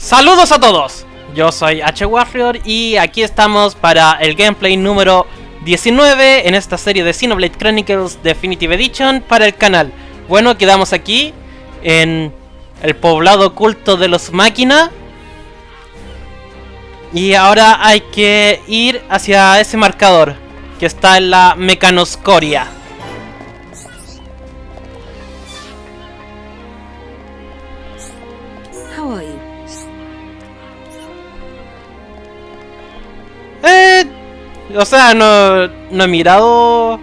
Saludos a todos, yo soy HWarrior y aquí estamos para el gameplay número 19 en esta serie de Xenoblade Chronicles Definitive Edition para el canal. Bueno, quedamos aquí en el poblado oculto de los Makhina y ahora hay que ir hacia ese marcador que está en la mecanoscoria. How are you? O sea, no he mirado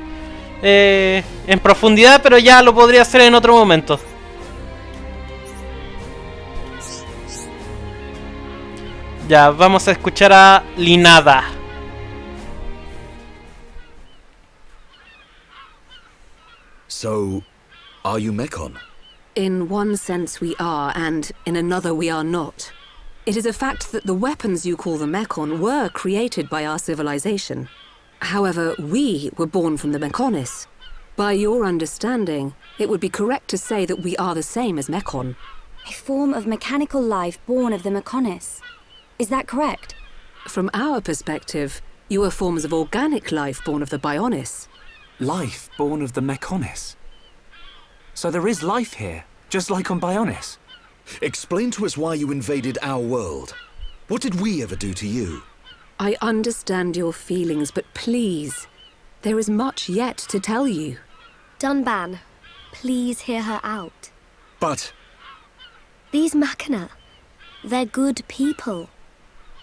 en profundidad, pero ya lo podría hacer en otro momento. Ya, vamos a escuchar a Linada. So, are you Mechon? In one sense we are, and in another we are not. It is a fact that the weapons you call the Mechon were created by our civilization. However, we were born from the Mechonis. By your understanding, it would be correct to say that we are the same as Mechon. A form of mechanical life born of the Mechonis. Is that correct? From our perspective, you are forms of organic life born of the Bionis. Life born of the Mechonis? So there is life here, just like on Bionis? Explain to us why you invaded our world. What did we ever do to you? I understand your feelings, but please, there is much yet to tell you. Dunban, please hear her out. But... These Makhina, they're good people.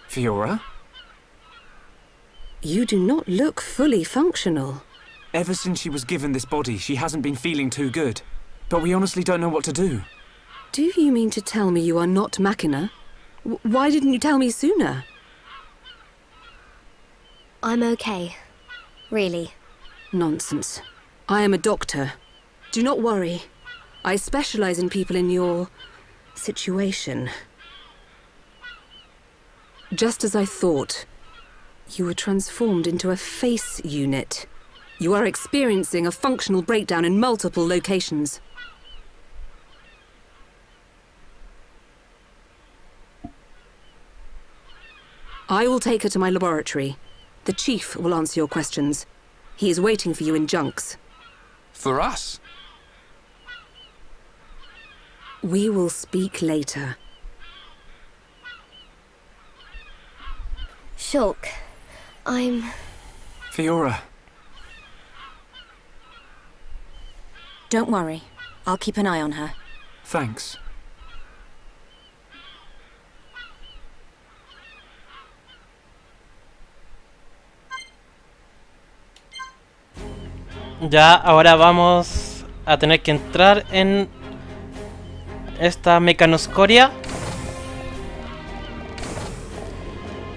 Fiora? You do not look fully functional. Ever since she was given this body, she hasn't been feeling too good. But we honestly don't know what to do. Do you mean to tell me you are not Makhina? Why didn't you tell me sooner? I'm okay. Really. Nonsense. I am a doctor. Do not worry. I specialize in people in your... situation. Just as I thought. You were transformed into a face unit. You are experiencing a functional breakdown in multiple locations. I will take her to my laboratory. The Chief will answer your questions. He is waiting for you in Junks. For us? We will speak later. Shulk, I'm... Fiora. Don't worry. I'll keep an eye on her. Thanks. Ya, ahora vamos a tener que entrar en esta mecanoscoria.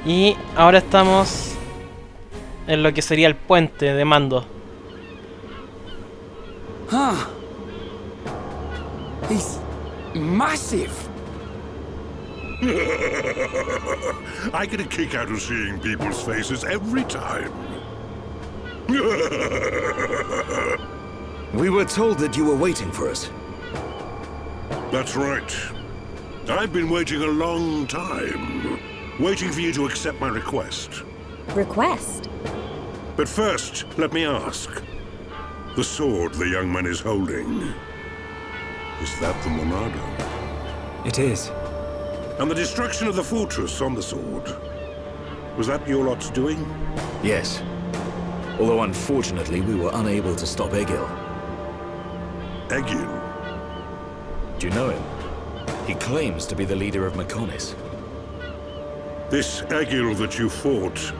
Y ahora estamos en lo que sería el puente de mando. Huh. He's massive. I get a kick out of seeing people's faces every time. We were told that you were waiting for us. That's right. I've been waiting a long time. Waiting for you to accept my request. Request? But first, let me ask. The sword the young man is holding. Is that the Monado? It is. And the destruction of the fortress on the sword. Was that your lot's doing? Yes. Although unfortunately we were unable to stop Egil. Egil? Do you know him? He claims to be the leader of Mechonis. This Egil that you fought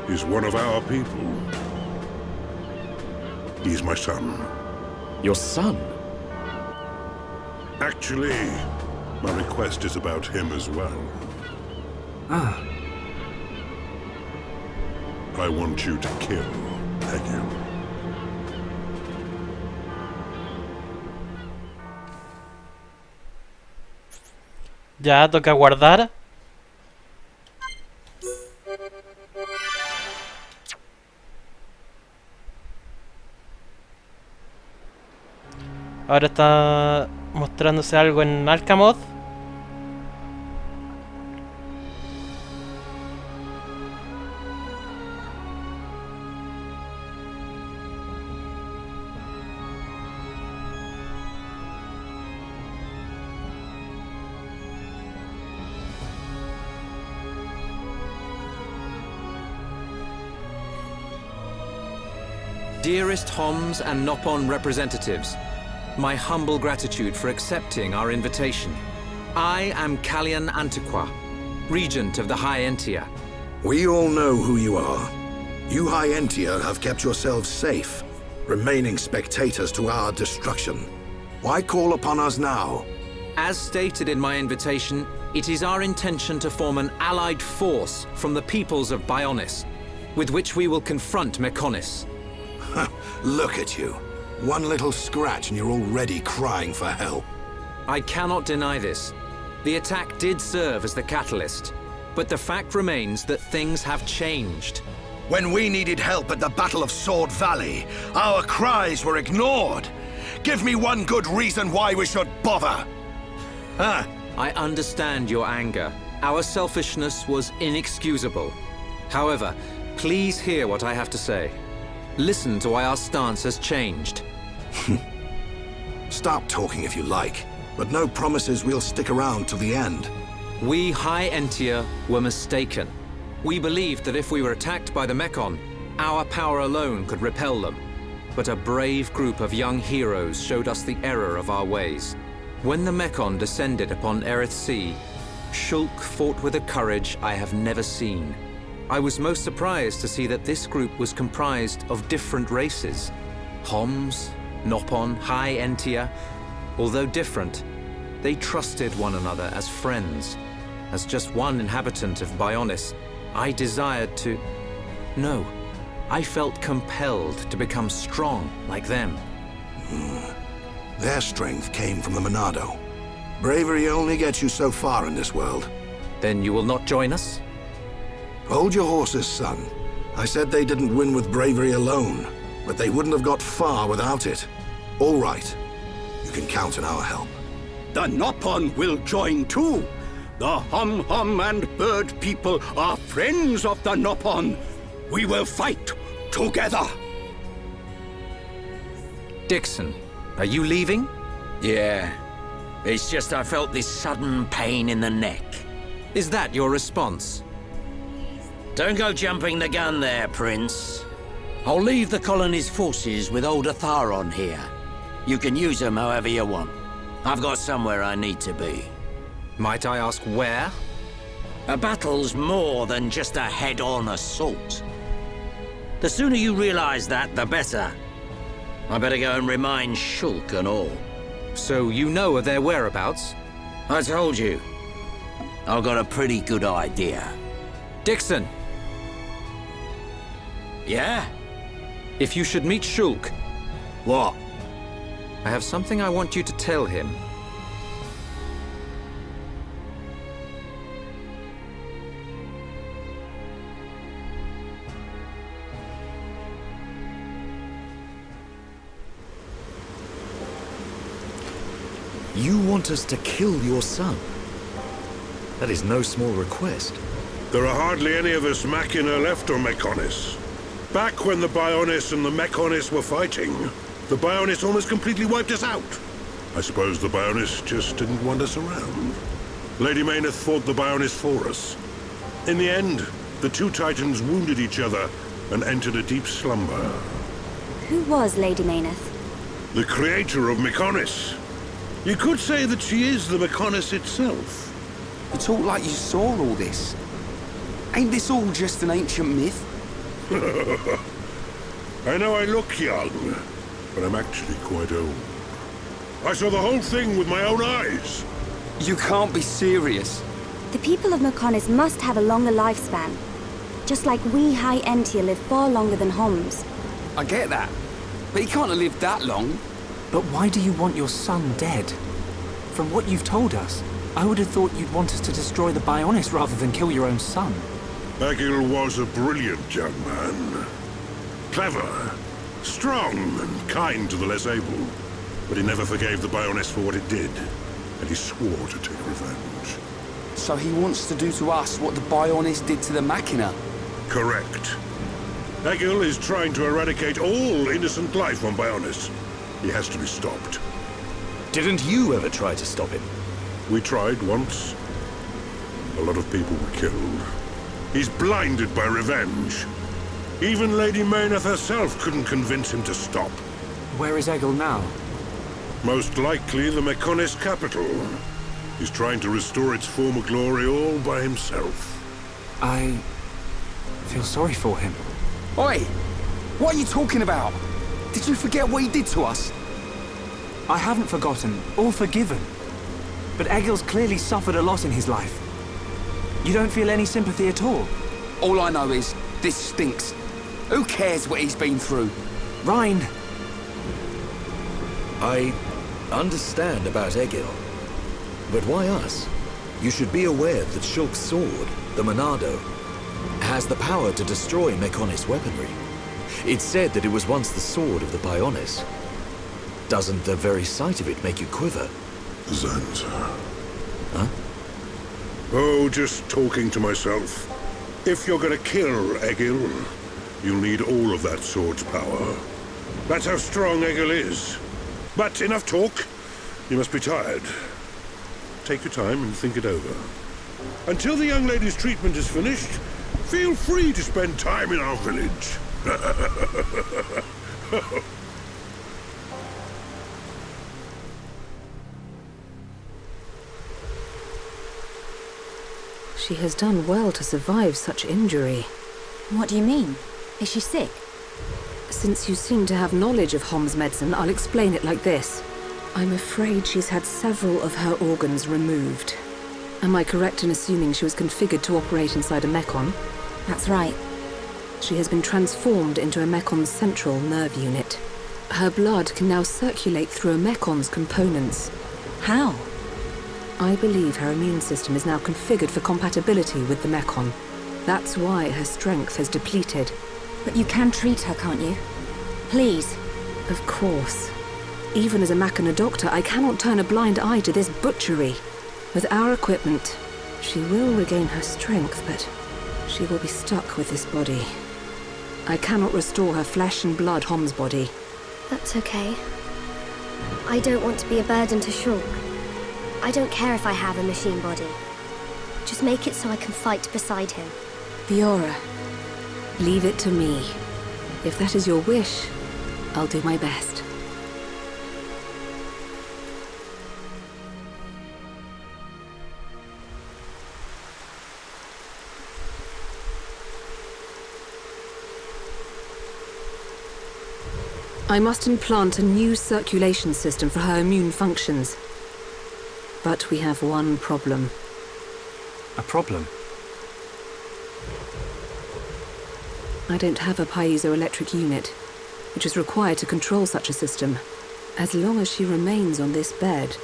is one of our people. He's my son. Your son? Actually, my request is about him as well. Ah. I want you to kill Egil. Ya, toca guardar. Ahora está mostrándose algo en Alcamod. Dearest Homs and Nopon representatives, my humble gratitude for accepting our invitation. I am Kallian Antiqua, Regent of the High Entia. We all know who you are. You High Entia have kept yourselves safe, remaining spectators to our destruction. Why call upon us now? As stated in my invitation, it is our intention to form an allied force from the peoples of Bionis, with which we will confront Mechonis. Look at you. One little scratch and you're already crying for help. I cannot deny this. The attack did serve as the catalyst, but the fact remains that things have changed. When we needed help at the Battle of Sword Valley, our cries were ignored. Give me one good reason why we should bother. I understand your anger. Our selfishness was inexcusable. However, please hear what I have to say. Listen to why our stance has changed. Stop talking if you like, but no promises we'll stick around till the end. We High Entia were mistaken. We believed that if we were attacked by the Mechon, our power alone could repel them. But a brave group of young heroes showed us the error of our ways. When the Mechon descended upon Erith Sea, Shulk fought with a courage I have never seen. I was most surprised to see that this group was comprised of different races. Homs, Nopon, High Entia. Although different, they trusted one another as friends. As just one inhabitant of Bionis, I desired to... No, I felt compelled to become strong like them. Their strength came from the Monado. Bravery only gets you so far in this world. Then you will not join us? Hold your horses, son. I said they didn't win with bravery alone, but they wouldn't have got far without it. All right. You can count on our help. The Nopon will join too. The Hum and Bird people are friends of the Nopon. We will fight together. Dixon, are you leaving? Yeah. It's just I felt this sudden pain in the neck. Is that your response? Don't go jumping the gun there, Prince. I'll leave the colony's forces with old Atharon here. You can use them however you want. I've got somewhere I need to be. Might I ask where? A battle's more than just a head-on assault. The sooner you realize that, the better. I better go and remind Shulk and all. So you know of their whereabouts? I told you. I've got a pretty good idea. Dixon! Yeah? If you should meet Shulk... What? I have something I want you to tell him. You want us to kill your son? That is no small request. There are hardly any of us Makhina left on Mechonis. Back when the Bionis and the Mechonis were fighting, the Bionis almost completely wiped us out. I suppose the Bionis just didn't want us around. Lady Mayneth fought the Bionis for us. In the end, the two Titans wounded each other and entered a deep slumber. Who was Lady Mayneth? The creator of Mechonis. You could say that she is the Mechonis itself. You talk like you saw all this. Ain't this all just an ancient myth? I know I look young, but I'm actually quite old. I saw the whole thing with my own eyes. You can't be serious. The people of Mechonis must have a longer lifespan. Just like we High Entia live far longer than Homs. I get that. But he can't have lived that long. But why do you want your son dead? From what you've told us, I would have thought you'd want us to destroy the Bionis rather than kill your own son. Egil was a brilliant young man. Clever, strong, and kind to the less able. But he never forgave the Bionis for what it did, and he swore to take revenge. So he wants to do to us what the Bionis did to the Makhina? Correct. Egil is trying to eradicate all innocent life on Bionis. He has to be stopped. Didn't you ever try to stop him? We tried once. A lot of people were killed. He's blinded by revenge. Even Lady Mayneth herself couldn't convince him to stop. Where is Egil now? Most likely the Mechonis capital. He's trying to restore its former glory all by himself. I feel sorry for him. Oi! What are you talking about? Did you forget what he did to us? I haven't forgotten, or forgiven. But Egil's clearly suffered a lot in his life. You don't feel any sympathy at all? All I know is, this stinks. Who cares what he's been through? Rhine! I understand about Egil. But why us? You should be aware that Shulk's sword, the Monado, has the power to destroy Mechonis weaponry. It's said that it was once the sword of the Bionis. Doesn't the very sight of it make you quiver? Xanta. Huh? Oh, just talking to myself. If you're gonna kill Egil, you'll need all of that sword's power. That's how strong Egil is. But enough talk. You must be tired. Take your time and think it over. Until the young lady's treatment is finished, feel free to spend time in our village. She has done well to survive such injury. What do you mean? Is she sick? Since you seem to have knowledge of Hom's medicine, I'll explain it like this. I'm afraid she's had several of her organs removed. Am I correct in assuming she was configured to operate inside a Mechon? That's right. She has been transformed into a Mekon's central nerve unit. Her blood can now circulate through a Mekon's components. How? I believe her immune system is now configured for compatibility with the Mechon. That's why her strength has depleted. But you can treat her, can't you? Please. Of course. Even as a Makhina doctor, I cannot turn a blind eye to this butchery. With our equipment, she will regain her strength, but she will be stuck with this body. I cannot restore her flesh and blood Hom's body. That's okay. I don't want to be a burden to Shulk. I don't care if I have a machine body. Just make it so I can fight beside him. Fiora, leave it to me. If that is your wish, I'll do my best. I must implant a new circulation system for her immune functions. But we have one problem. A problem? I don't have a piezoelectric unit, which is required to control such a system. As long as she remains on this bed,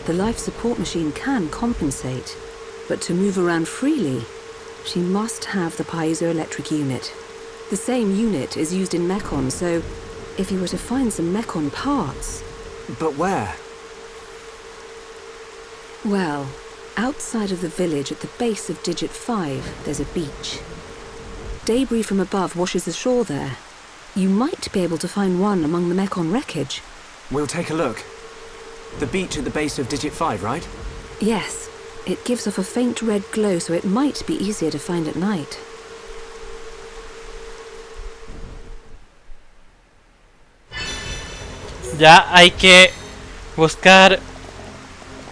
the life support machine can compensate. But to move around freely, she must have the piezoelectric unit. The same unit is used in Mechon, so if you were to find some Mechon parts... But where? Well, outside of the village at the base of Digit 5, there's a beach. Debris from above washes ashore there. You might be able to find one among the Mechon wreckage. We'll take a look. The beach at the base of Digit 5, right? Yes. It gives off a faint red glow, so it might be easier to find at night. Ya hay que buscar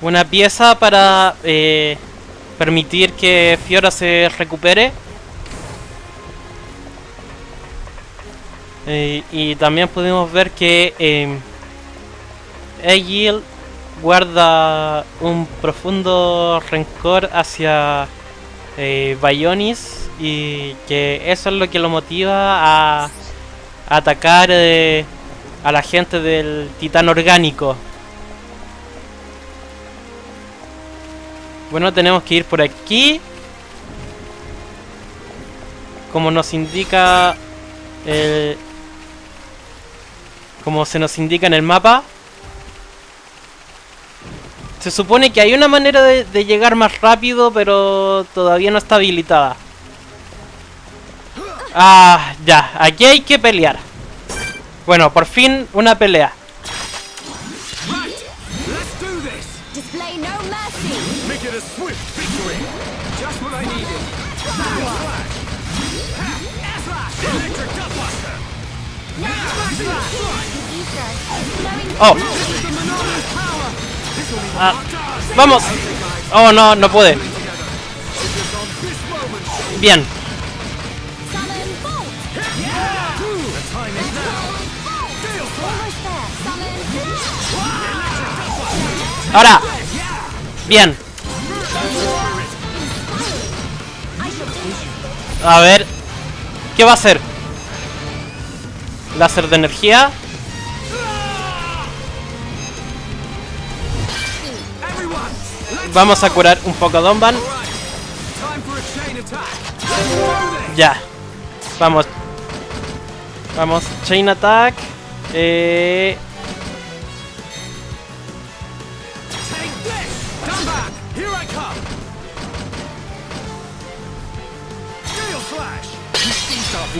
una pieza para permitir que Fiora se recupere. Y también pudimos ver que Egil guarda un profundo rencor hacia Bionis y que eso es lo que lo motiva a atacar a la gente del titán orgánico. Bueno, tenemos que ir por aquí, como nos indica como se nos indica en el mapa. Se supone que hay una manera de llegar más rápido, pero todavía no está habilitada. Ah, ya, aquí hay que pelear. Bueno, por fin una pelea. Oh. Ah, vamos. Oh, no, no pude. Bien. Ahora. Bien. A ver. ¿Qué va a hacer? Láser de energía. Vamos a curar un poco a Donban. Ya. Vamos. Vamos. Chain attack.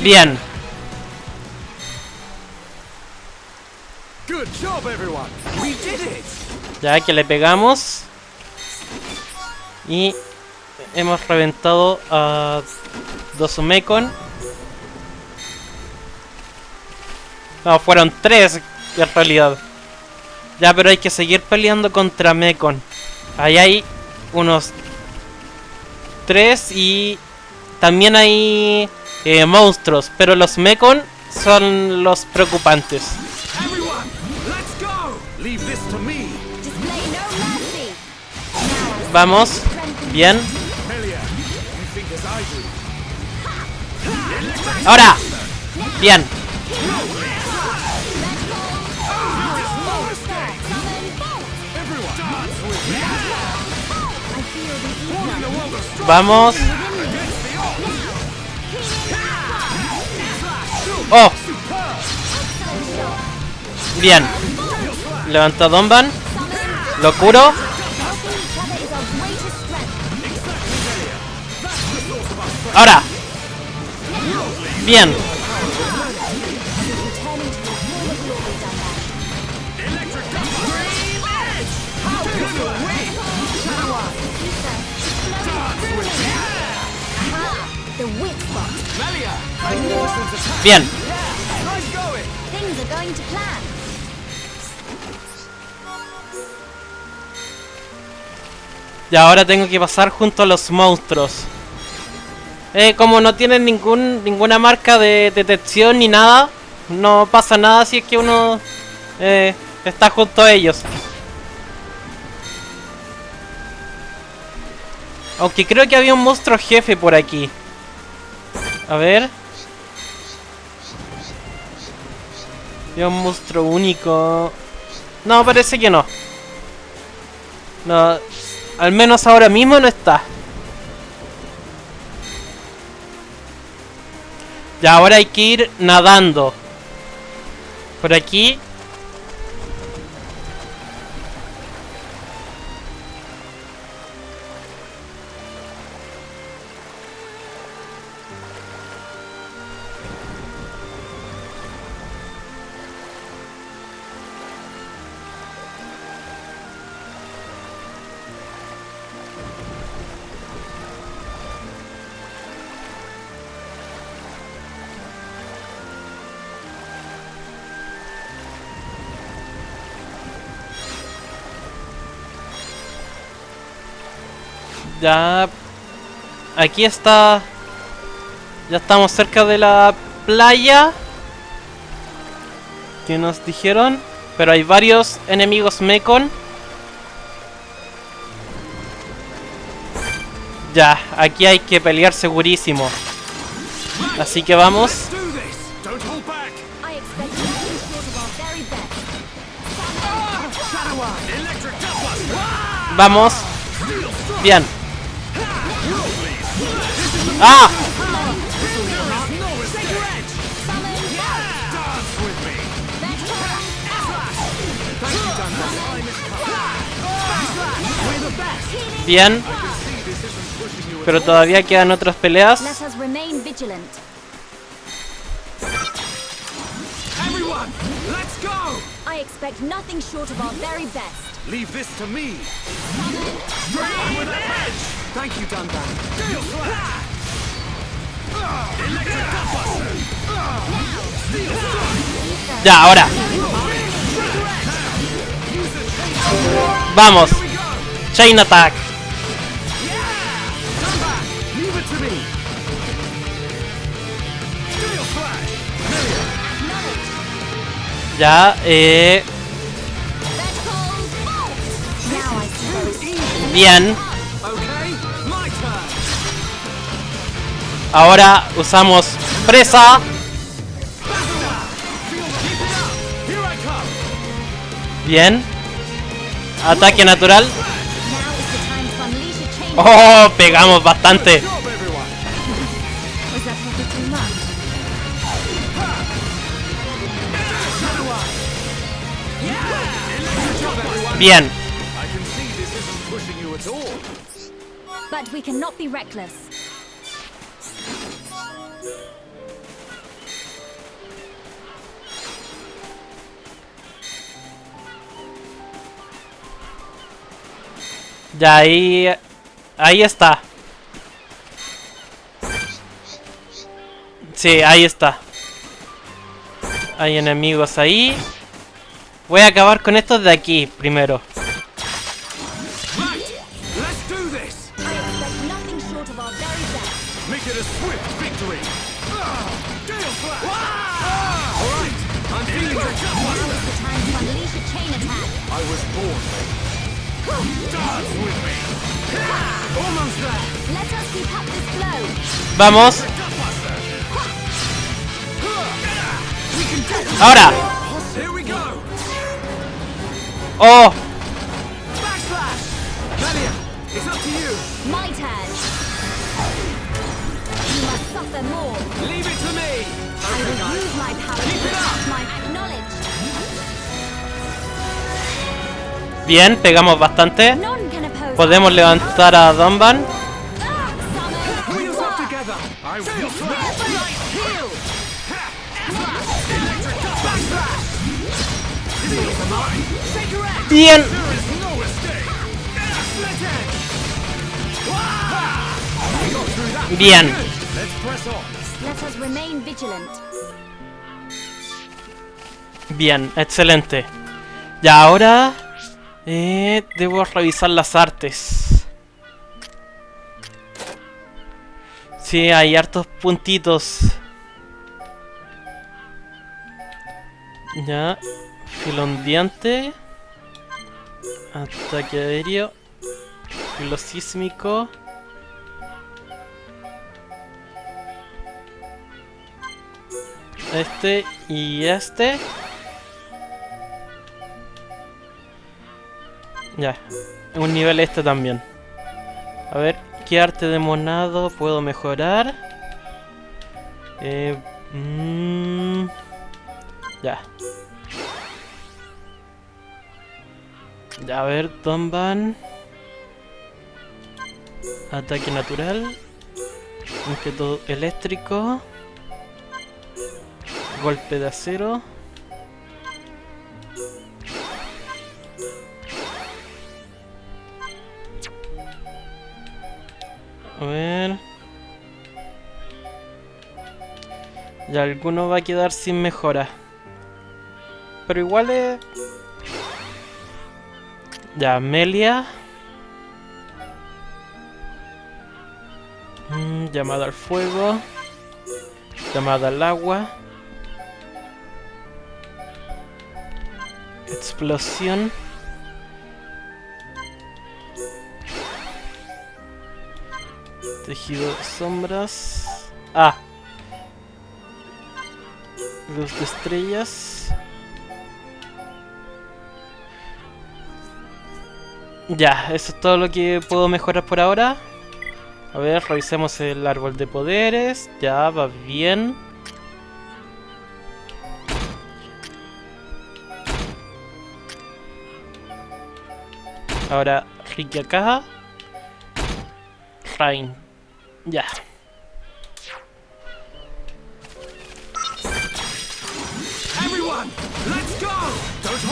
Bien. Ya que le pegamos. Y hemos reventado a dos Mekon. No, fueron 3 en realidad. Ya, pero hay que seguir peleando contra Mekon. Ahí hay unos 3 y también hay monstruos, pero los Mekon son los preocupantes. Vamos, bien. Ahora, bien. Vamos. Oh. Bien. Levanta Donban. Lo curo. Ahora. Bien. Bien. Y ahora tengo que pasar junto a los monstruos. Como no tienen ninguna marca de detección ni nada, no pasa nada si es que uno está junto a ellos. Aunque creo que había un monstruo jefe por aquí. A ver. Había un monstruo único. No, parece que no. No, al menos ahora mismo no está. Y ahora hay que ir nadando. Por aquí. Ya. Aquí está. Ya estamos cerca de la playa que nos dijeron. Pero hay varios enemigos Mekon. Ya, aquí hay que pelear segurísimo. Así que vamos. Vamos. Bien. ¡Ah! Bien. Pero todavía quedan otras peleas. Leave this to me. Thank you, Dunban. Ya, ahora. Vamos. Chain attack. Ya, bien. Ahora usamos presa. Bien. Ataque natural. Oh, pegamos bastante. Bien. But we cannot be reckless. Ya ahí está. Sí, ahí está. Hay enemigos ahí. Voy a acabar con estos de aquí primero. Vamos. Ahora. Oh. Bien, pegamos bastante. Podemos levantar a Donban. Bien. Bien. Bien, excelente. Ya, ahora debo revisar las artes. Sí, hay hartos puntitos. Ya. Filondiante. Ataque aéreo. Filo sísmico. Este y este. Ya. Un nivel este también. A ver, ¿qué arte de monado puedo mejorar? Ya. Ya, a ver, Donban. Ataque natural. Objeto eléctrico. Golpe de acero. A ver. Ya alguno va a quedar sin mejora. Pero igual es... Ya, Amelia. Llamada al fuego. Llamada al agua. Explosión. Tejido de sombras. Ah. Luz de estrellas. Ya, eso es todo lo que puedo mejorar por ahora. A ver, revisemos el árbol de poderes. Ya, va bien. Ahora, Ricky acá. Rain. Ya.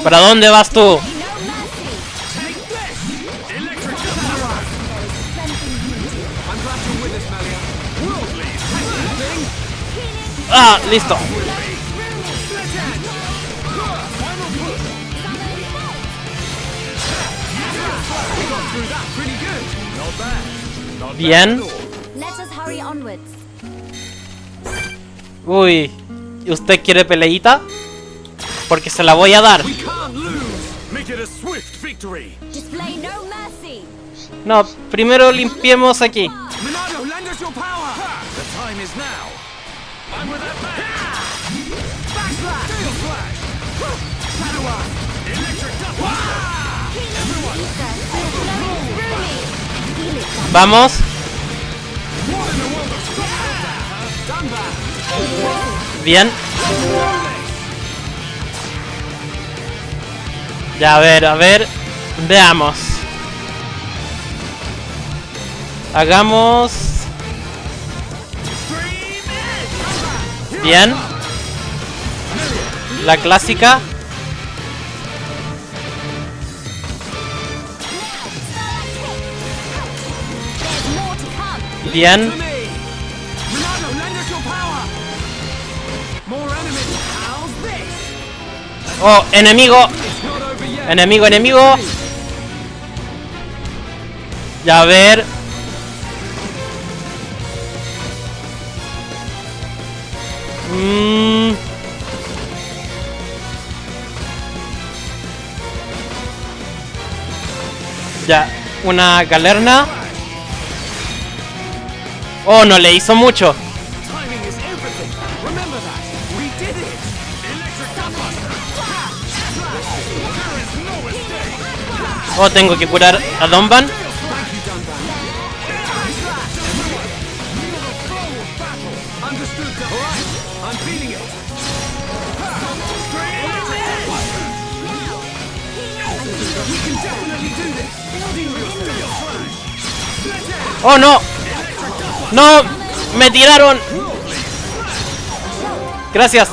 ¿Para dónde vas tú? ¡Ah! ¡Listo! Bien. Uy, ¿usted quiere peleita? Porque se la voy a dar. No, primero limpiemos aquí. Vamos. Bien. Ya, a ver. Veamos. Hagamos. Bien. La clásica. Bien. Oh, enemigo. Enemigo. Ya, a ver. Ya, una galerna. Oh, no le hizo mucho. Oh, tengo que curar a Donban. Oh, no. No, me tiraron. Gracias.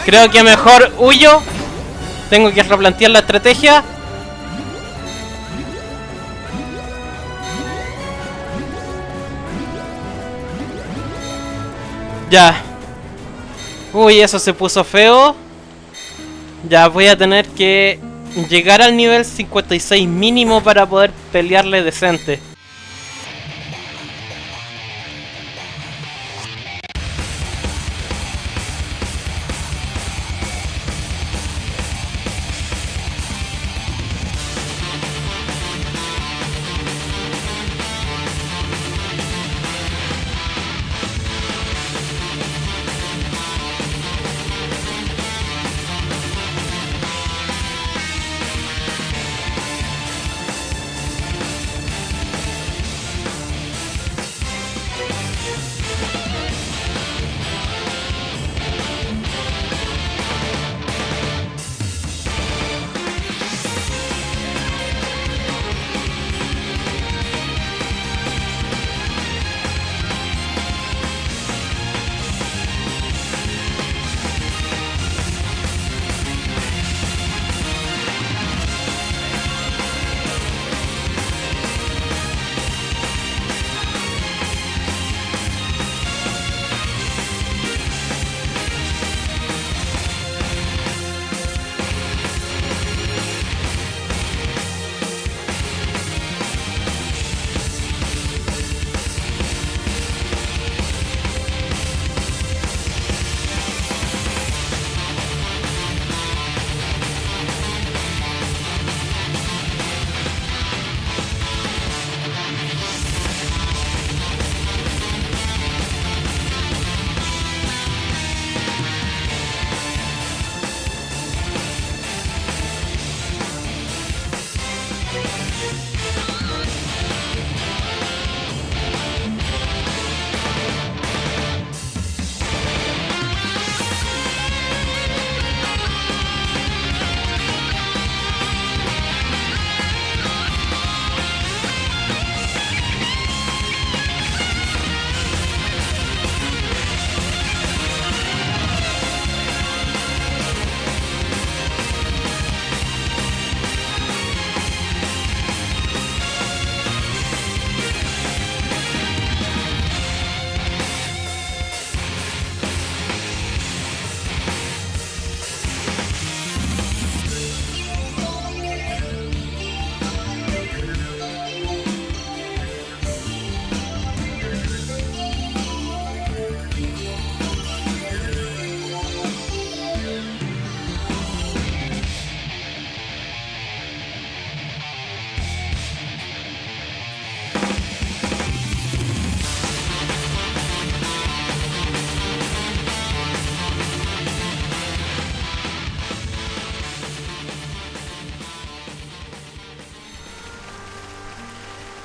Creo que mejor huyo. Tengo que replantear la estrategia. Ya. Uy, eso se puso feo. Ya voy a tener que llegar al nivel 56 mínimo para poder pelearle decente.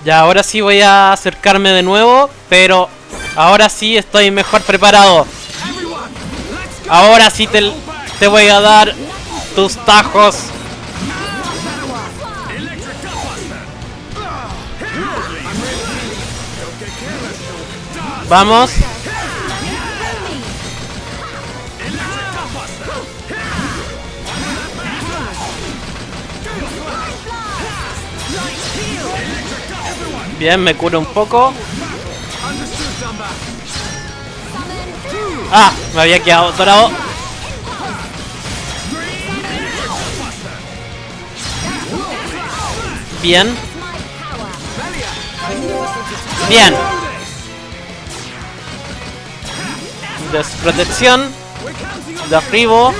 Ya, ahora sí voy a acercarme de nuevo, pero ahora sí estoy mejor preparado. Ahora sí te voy a dar tus tajos. Vamos. Bien, me curo un poco. Ah, me había quedado atorado. Bien. Bien. Desprotección. Derribo.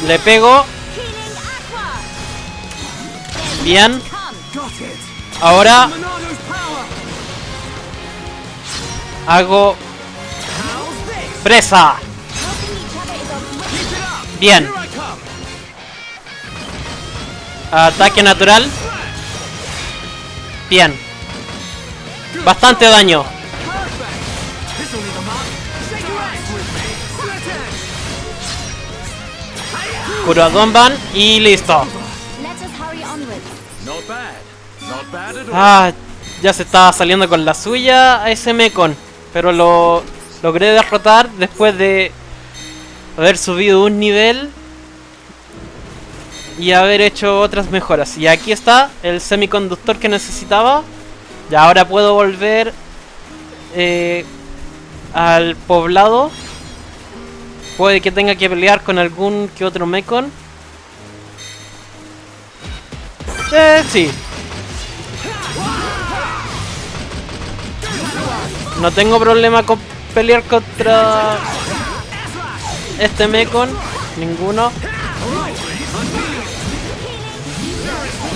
Le pego. Bien. Ahora hago presa. Bien. Ataque natural. Bien. Bastante daño. Curo a Donban y listo. Ah, ya se estaba saliendo con la suya a ese Mekon, pero lo logré derrotar después de haber subido un nivel y haber hecho otras mejoras. Y aquí está el semiconductor que necesitaba. Y ahora puedo volver al poblado. Puede que tenga que pelear con algún que otro Mekon. Sí. No tengo problema con pelear contra este Mekon. Ninguno.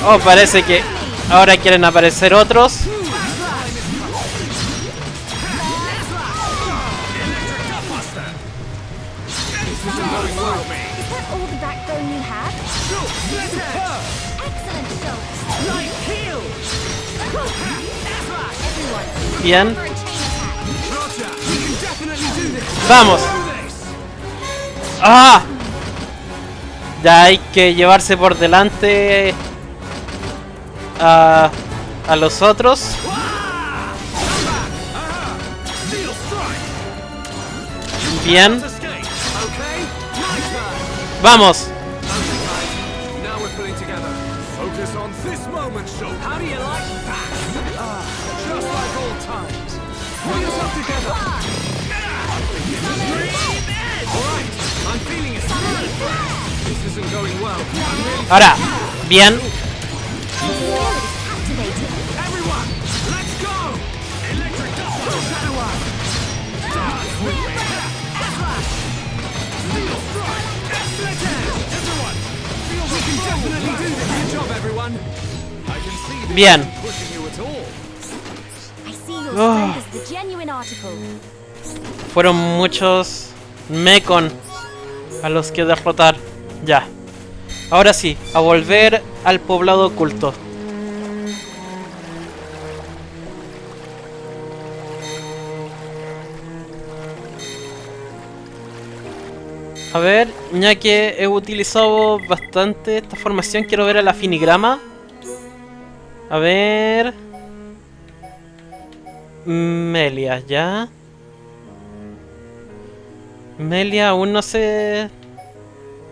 Oh, parece que ahora quieren aparecer otros. Bien. Vamos. ¡Ah! Ya hay que llevarse por delante a los otros. Bien. Vamos. Ahora, bien. Bien. Oh. Fueron muchos Mekon a los que derrotar. Ya. Ahora sí, a volver al poblado oculto. A ver, ya que he utilizado bastante esta formación, quiero ver a la finigrama. A ver... Melia, ya. Melia aún no se...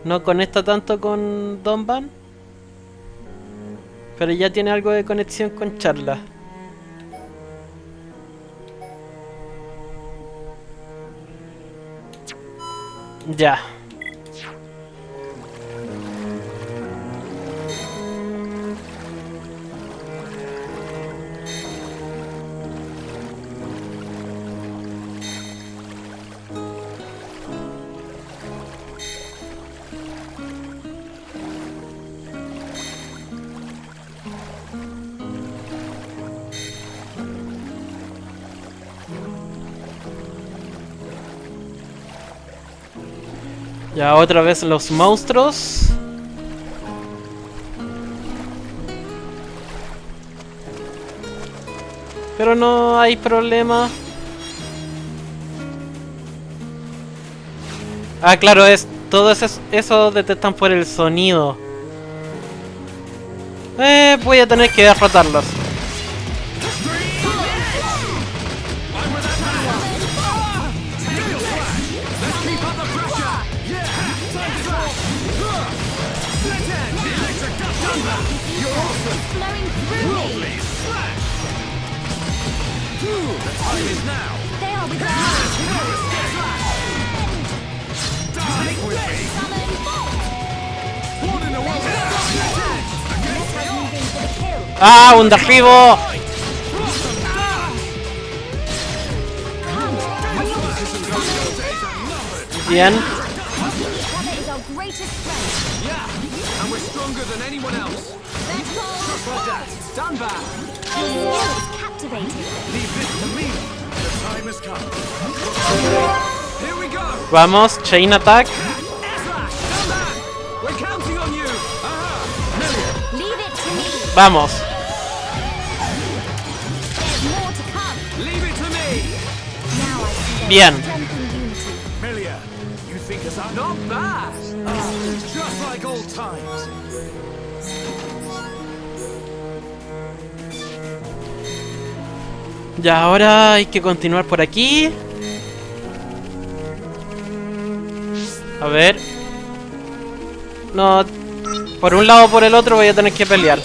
no conecta tanto con Donban, pero ya tiene algo de conexión con Charla. Ya. Ya otra vez los monstruos. Pero no hay problema. Ah, claro, todo eso detectan por el sonido. Voy a tener que derrotarlos. ¡Ah, un derribo! Bien. Vamos, chain attack. Vamos. Bien. Ya, ahora hay que continuar por aquí. A ver. No, por un lado o por el otro voy a tener que pelear.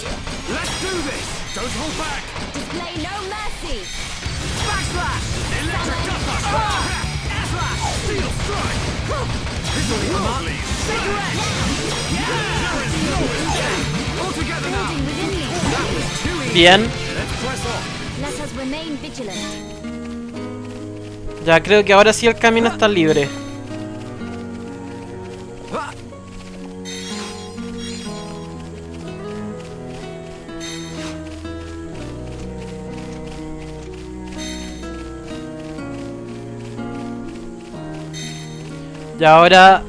Bien. Ya creo que ahora sí el camino está libre. Y ahora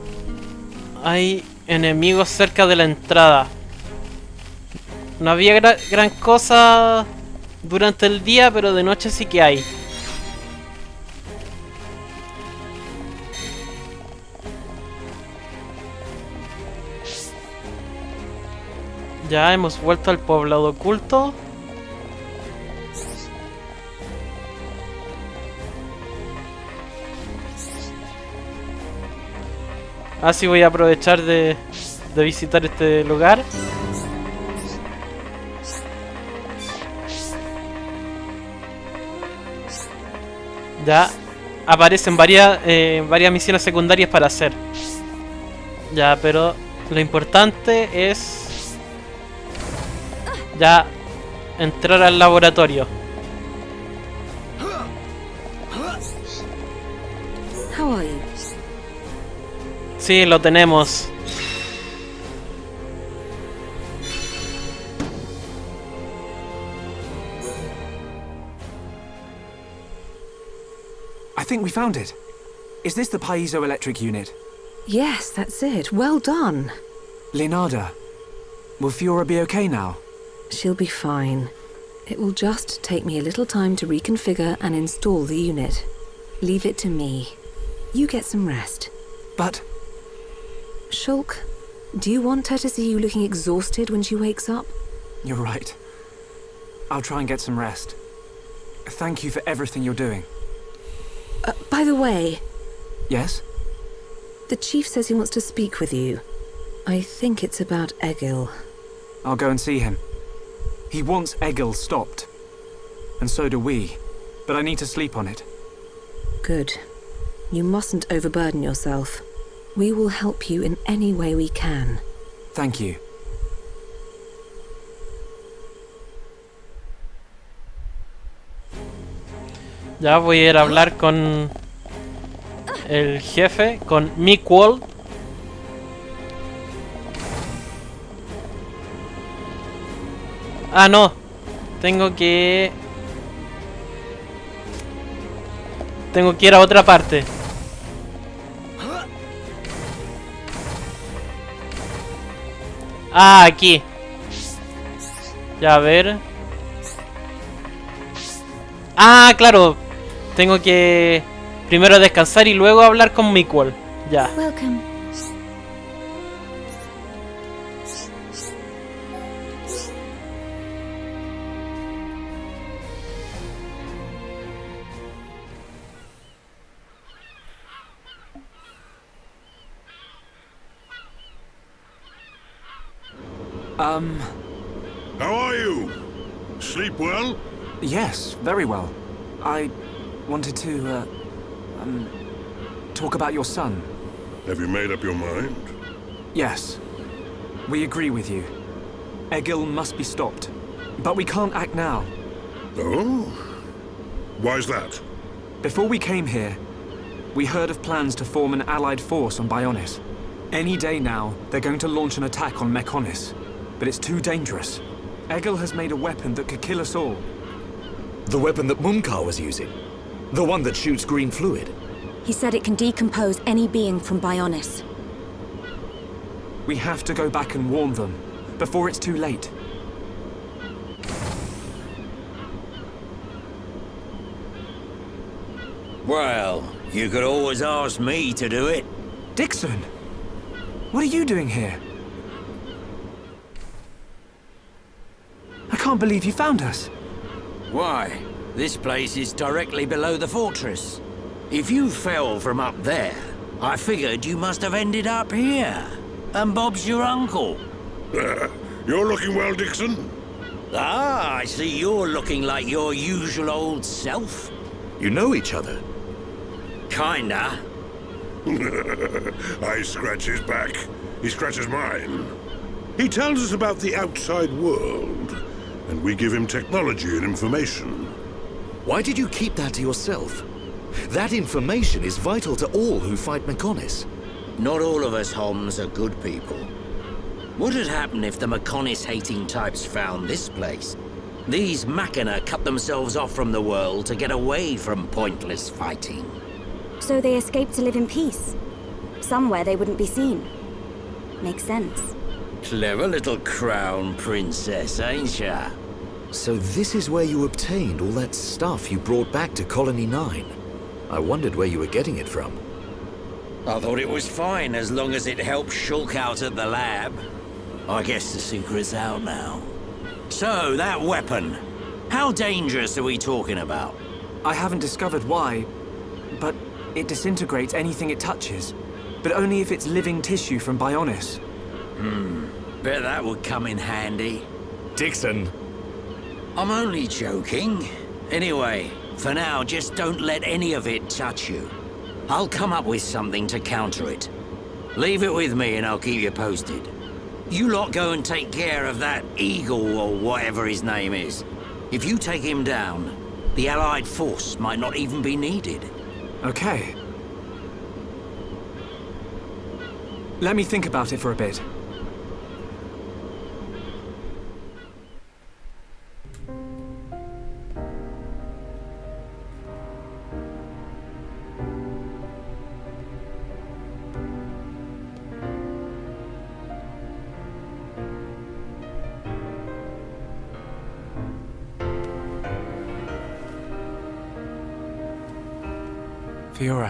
hay enemigos cerca de la entrada. No había gran cosa durante el día, pero de noche sí que hay. Ya hemos vuelto al poblado oculto. Así voy a aprovechar de visitar este lugar. Ya aparecen varias misiones secundarias para hacer. Ya, pero lo importante es ya entrar al laboratorio. How are you? Sí, lo tenemos. I think we found it. Is this the piezoelectric unit? Yes, that's it. Well done. Leonardo, will Fiora be okay now? She'll be fine. It will just take me a little time to reconfigure and install the unit. Leave it to me. You get some rest. But... Shulk, do you want her to see you looking exhausted when she wakes up? You're right. I'll try and get some rest. Thank you for everything you're doing. By the way... Yes? The chief says he wants to speak with you. I think it's about Egil. I'll go and see him. He wants Egil stopped. And so do we. But I need to sleep on it. Good. You mustn't overburden yourself. We will help you in any way we can. Thank you. Ya voy a ir a hablar con el jefe, con Miquel. Ah, no. Tengo que ir a otra parte. Ah, aquí. Ya, a ver. Ah, claro. Tengo que primero descansar y luego hablar con Miquel. Ya. Welcome. How are you? Sleep well? Yes, very well. I wanted to, talk about your son. Have you made up your mind? Yes. We agree with you. Egil must be stopped. But we can't act now. Oh? Why's that? Before we came here, we heard of plans to form an allied force on Bionis. Any day now, they're going to launch an attack on Mekonis. But it's too dangerous. Egil has made a weapon that could kill us all. The weapon that Mumkar was using? The one that shoots green fluid? He said it can decompose any being from Bionis. We have to go back and warn them, before it's too late. Well, you could always ask me to do it. Dixon! What are you doing here? I can't believe you found us. Why? This place is directly below the fortress. If you fell from up there, I figured you must have ended up here. And Bob's your uncle. You're looking well, Dixon. Ah, I see you're looking like your usual old self. You know each other? Kinda. I scratch his back. He scratches mine. He tells us about the outside world, and we give him technology and information. Why did you keep that to yourself? That information is vital to all who fight Mekonis. Not all of us Homs are good people. What had happened if the Mekonis-hating types found this place? These Makhina cut themselves off from the world to get away from pointless fighting. So they escaped to live in peace. Somewhere they wouldn't be seen. Makes sense. Clever little crown princess, ain't ya? So this is where you obtained all that stuff you brought back to Colony 9. I wondered where you were getting it from. I thought it was fine as long as it helped Shulk out at the lab. I guess the secret's out now. So, that weapon. How dangerous are we talking about? I haven't discovered why, but it disintegrates anything it touches. But only if it's living tissue from Bionis. Bet that would come in handy. Dixon! I'm only joking. Anyway, for now, just don't let any of it touch you. I'll come up with something to counter it. Leave it with me and I'll keep you posted. You lot go and take care of that eagle or whatever his name is. If you take him down, the Allied force might not even be needed. Okay. Let me think about it for a bit. Fiora.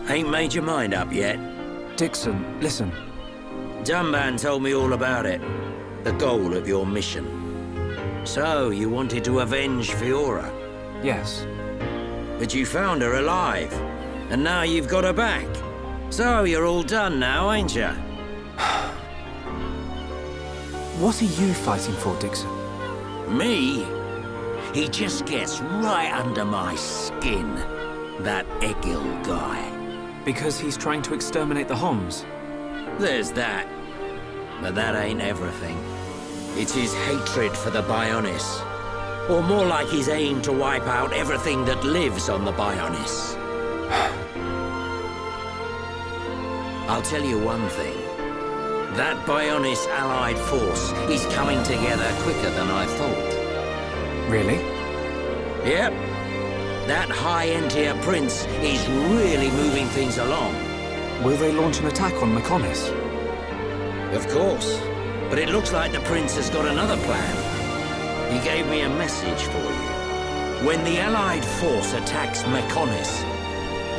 Ain't made your mind up yet? Dixon, listen. Dunban told me all about it. The goal of your mission. So, you wanted to avenge Fiora? Yes. But you found her alive. And now you've got her back. So, you're all done now, ain't ya? What are you fighting for, Dixon? Me? He just gets right under my skin. That Egil guy. Because he's trying to exterminate the Homs? There's that. But that ain't everything. It's his hatred for the Bionis. Or more like his aim to wipe out everything that lives on the Bionis. I'll tell you one thing. That Bionis allied force is coming together quicker than I thought. Really? Yep. That high-end-tier prince is really moving things along. Will they launch an attack on Mechonis? Of course. But it looks like the prince has got another plan. He gave me a message for you. When the allied force attacks Mechonis,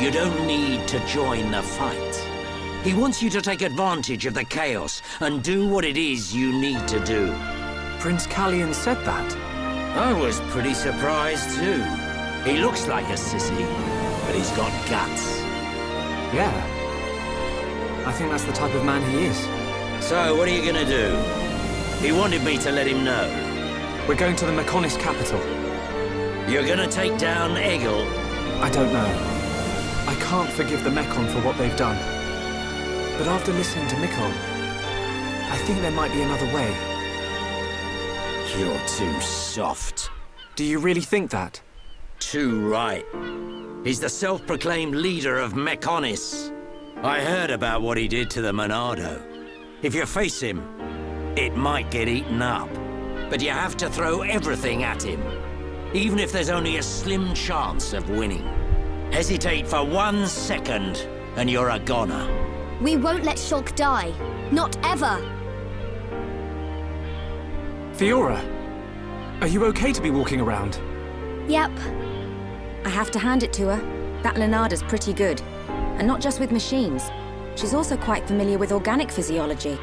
you don't need to join the fight. He wants you to take advantage of the chaos and do what it is you need to do. Prince Callian said that? I was pretty surprised too. He looks like a sissy, but he's got guts. Yeah. I think that's the type of man he is. So, what are you gonna do? He wanted me to let him know. We're going to the Mechonis capital. You're gonna take down Egil? I don't know. I can't forgive the Mechon for what they've done. But after listening to Mikon, I think there might be another way. You're too soft. Do you really think that? Too right. He's the self-proclaimed leader of Mechonis. I heard about what he did to the Monado. If you face him, it might get eaten up. But you have to throw everything at him, even if there's only a slim chance of winning. Hesitate for 1 second, and you're a goner. We won't let Shulk die. Not ever. Fiora, are you okay to be walking around? Yep. I have to hand it to her. That Lenarda's pretty good. And not just with machines. She's also quite familiar with organic physiology.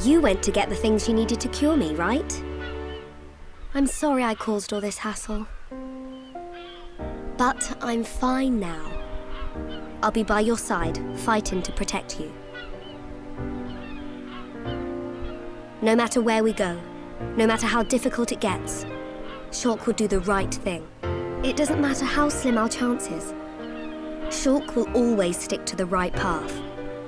You went to get the things you needed to cure me, right? I'm sorry I caused all this hassle. But I'm fine now. I'll be by your side, fighting to protect you. No matter where we go, no matter how difficult it gets, Shulk will do the right thing. It doesn't matter how slim our chances. Shulk will always stick to the right path.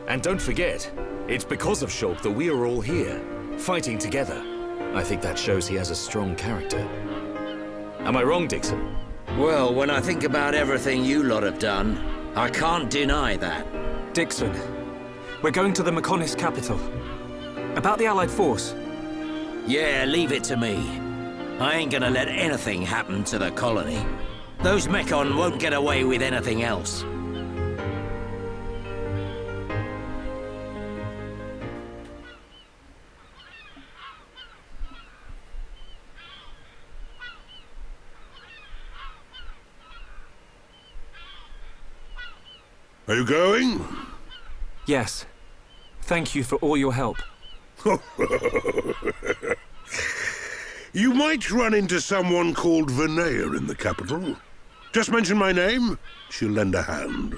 And don't forget, it's because of Shulk that we are all here, fighting together. I think that shows he has a strong character. Am I wrong, Dixon? Well, when I think about everything you lot have done, I can't deny that. Dixon, we're going to the Mechonis capital. About the Allied force. Yeah, leave it to me. I ain't gonna let anything happen to the colony. Those Mechon won't get away with anything else. Are you going? Yes. Thank you for all your help. You might run into someone called Vinaya in the capital. Just mention my name, she'll lend a hand.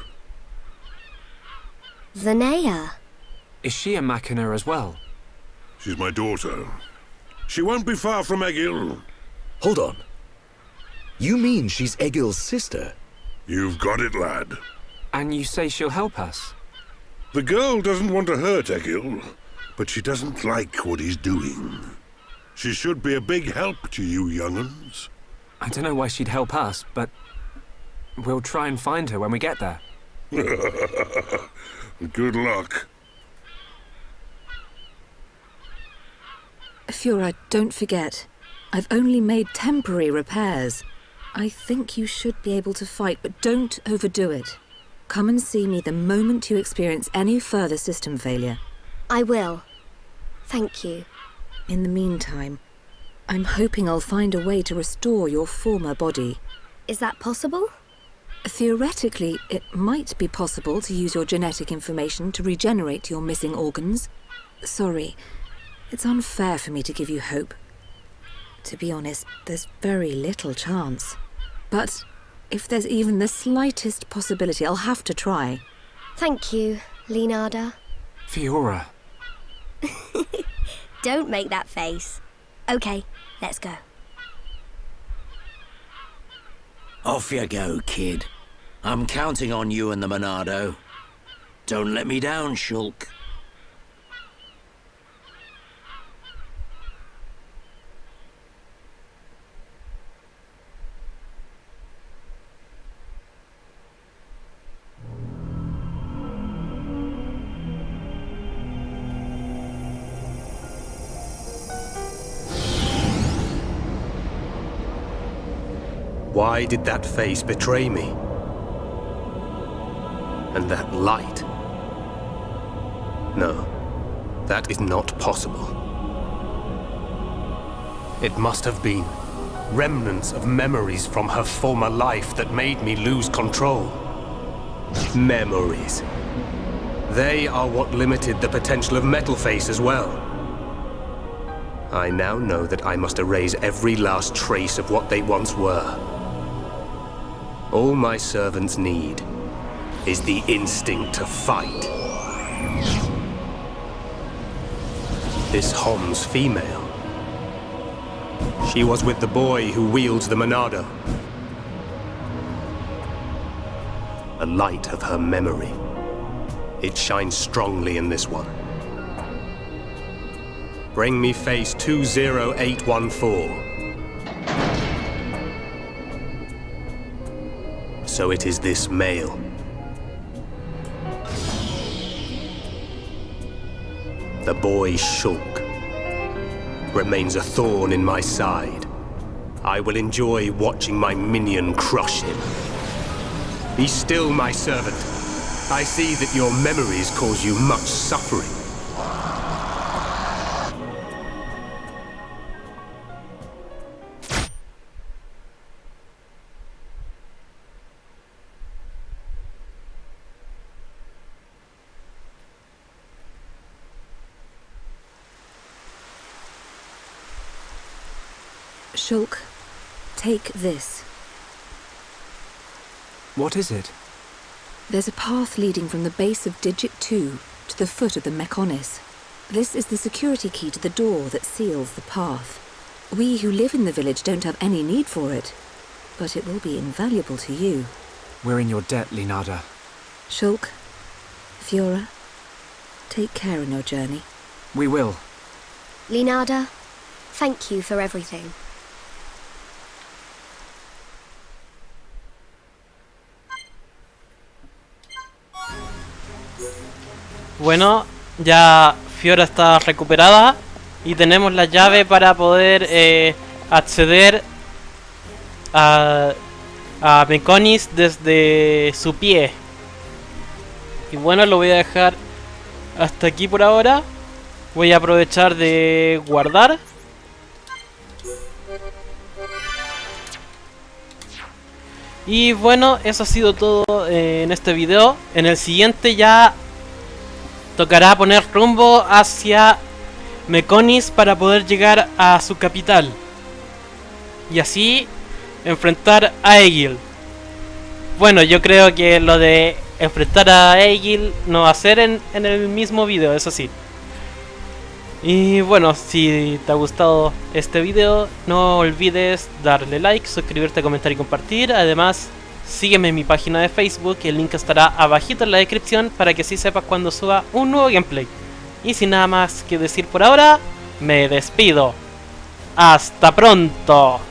Vinaya? Is she a Makhina as well? She's my daughter. She won't be far from Egil. Hold on. You mean she's Egil's sister? You've got it, lad. And you say she'll help us? The girl doesn't want to hurt Egil, but she doesn't like what he's doing. She should be a big help to you young'uns. I don't know why she'd help us, but we'll try and find her when we get there. Good luck. Fiora, don't forget. I've only made temporary repairs. I think you should be able to fight, but don't overdo it. Come and see me the moment you experience any further system failure. I will. Thank you. In the meantime, I'm hoping I'll find a way to restore your former body. Is that possible? Theoretically, it might be possible to use your genetic information to regenerate your missing organs. Sorry, it's unfair for me to give you hope. To be honest, there's very little chance. But if there's even the slightest possibility, I'll have to try. Thank you, Leonarda. Fiora. Don't make that face. Okay, let's go. Off you go, kid. I'm counting on you and the Monado. Don't let me down, Shulk. Why did that face betray me? And that light? No, that is not possible. It must have been remnants of memories from her former life that made me lose control. Memories. They are what limited the potential of Metalface as well. I now know that I must erase every last trace of what they once were. All my servants need is the instinct to fight. This Hom's female. She was with the boy who wields the Monado. A light of her memory. It shines strongly in this one. Bring me face 20814. So it is this male. The boy Shulk remains a thorn in my side. I will enjoy watching my minion crush him. Be still, my servant. I see that your memories cause you much suffering. Shulk, take this. What is it? There's a path leading from the base of Digit 2 to the foot of the Mekonis. This is the security key to the door that seals the path. We who live in the village don't have any need for it, but it will be invaluable to you. We're in your debt, Linada. Shulk, Fiora, take care in your journey. We will. Linada, thank you for everything. Bueno, ya Fiora está recuperada y tenemos la llave para poder acceder a Mekonis desde su pie. Y bueno, lo voy a dejar hasta aquí por ahora. Voy a aprovechar de guardar. Y bueno, eso ha sido todo en este video. En el siguiente ya tocará poner rumbo hacia Mekonis para poder llegar a su capital. Y así enfrentar a Egil. Bueno, yo creo que lo de enfrentar a Egil no va a ser en el mismo video, eso sí. Y bueno, si te ha gustado este video, no olvides darle like, suscribirte, comentar y compartir. Además, sígueme en mi página de Facebook, el link estará abajito en la descripción para que así sepas cuando suba un nuevo gameplay. Y sin nada más que decir por ahora, me despido. ¡Hasta pronto!